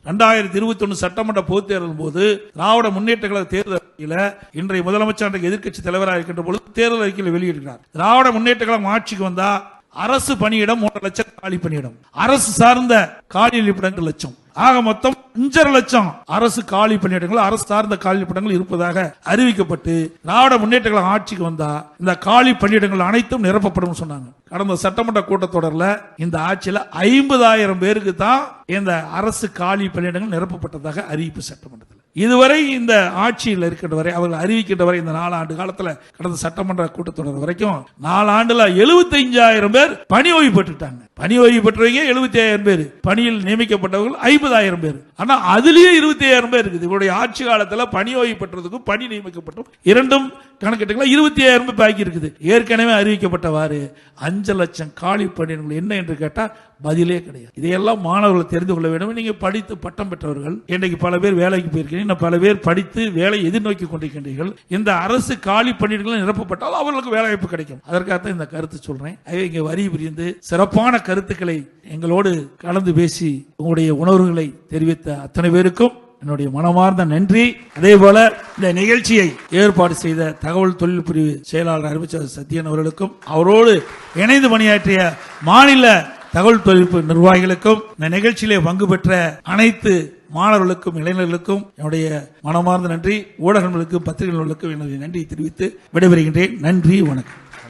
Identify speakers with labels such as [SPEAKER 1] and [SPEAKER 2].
[SPEAKER 1] 2021 சட்டமன்ற பொதுத் தேர்தல் போது திராவிட முன்னேற்ற கழக தேர்தல் அறிக்கையில இன்றைய முதலமைச்சர் எதிர்க்கட்சி தலைவராக இருக்கின்ற பொழுது தேர்தல் அறிக்கையில் வெளியிடுகிறார். திராவிட முன்னேற்ற கழகம் ஆட்சிக்கு வந்தா அரசு பணியிடம் 3 லட்சம் காலி பணியிடம், அரசு சார்ந்த காலி இருப்பிடங்கள் 2 லட்சம், ஆக மொத்தம் 5.5 லட்சம் அரசு காலி பணியிடங்கள், அரசு சார்ந்த காலி பணியிடங்கள் இருப்பதாக அறிவிக்கப்பட்டு திராவிட முன்னேற்ற கழகம் ஆட்சிக்கு வந்தா இந்த காலி பணியிடங்கள் அனைத்தும் நிரப்பப்படும் சொன்னாங்க. கடந்த சட்டமன்ற கூட்டத்தொடரில் இந்த ஆட்சியில் 50,000 பேருக்கு தான் இந்த அரசு காலி பணியிடங்கள் நிரப்பப்பட்டதாக அறிவிப்பு சட்டமன்றத்தில். இதுவரை இந்த ஆட்சியில் இருக்கின்ற வரை அவர்கள் அறிவிக்கின்ற வரை இந்த 4 ஆண்டு காலத்தில் கடந்த சட்டமன்ற கூட்டத்தொடர் வரைக்கும் 4 ஆண்டுல 75,000 பேர் பணி ஓய்வு பெற்றுட்டாங்க. பணி ஓய்வு பெற்றவங்க 75,000 பேர், பணியில் நியமிக்கப்பட்டவர்கள் 50,000 பேர். ஆனா அதுலயே 25,000 பேர் இருக்குது. இவருடைய ஆட்சி காலத்தில் பணி ஓய்வு பெற்றதுக்கும் பணி நியமிக்கப்பட்டும் இரண்டும் கணக்கிட்டுங்களா 25,000 பேர் பாக்கி இருக்குது. ஏற்கனவே அறிவிக்கப்பட்டவாறு 5 லட்சம் காலி பணியிடங்கள் என்ன என்று கேட்டா பதிலே கிடையாது. இதையெல்லாம் மாணவர்கள் தெரிந்து கொள்ள வேண்டும். நீங்க படித்து பட்டம் பெற்றவர்கள், இன்றைக்கு பல பேர் வேலைக்கு போயிருக்கீங்க, பல பேர் படித்து வேலை எதிர்நோக்கி கொண்டிருக்கின்றீர்கள். இந்த அரசு காலி பணியிடங்கள் நிரப்பப்பட்டால் அவர்களுக்கு வேலை வாய்ப்பு கிடைக்கும். அதற்காக இந்த கருத்து சொல்றேன். இங்க வரி புரிந்து சிறப்பான கருத்துக்களை எங்களோடு கலந்து பேசி உங்களுடைய உணர்வுகளை தெரிவித்த அத்தனை பேருக்கும் என்னுடைய மனமார்ந்த நன்றி. அதே போல இந்த நிகழ்ச்சியை ஏற்பாடு செய்த தகவல் தொழில் பிரிவு செயலாளர் அறிவிச்சர் சத்யன் அவர்களுக்கும், அவரோடு இணைந்து பணியாற்றிய மாநில தகவல் தொழில்நுட்ப நிர்வாகிகளுக்கும், இந்த நிகழ்ச்சியிலே பங்கு பெற்ற அனைத்து மாணவர்களுக்கும் இளைஞர்களுக்கும் என்னுடைய மனமார்ந்த நன்றி. ஊடகங்களுக்கும் பத்திரிகைகளுக்கும் என்னுடைய நன்றியை தெரிவித்து விடைபெறுகின்றேன். நன்றி, வணக்கம்.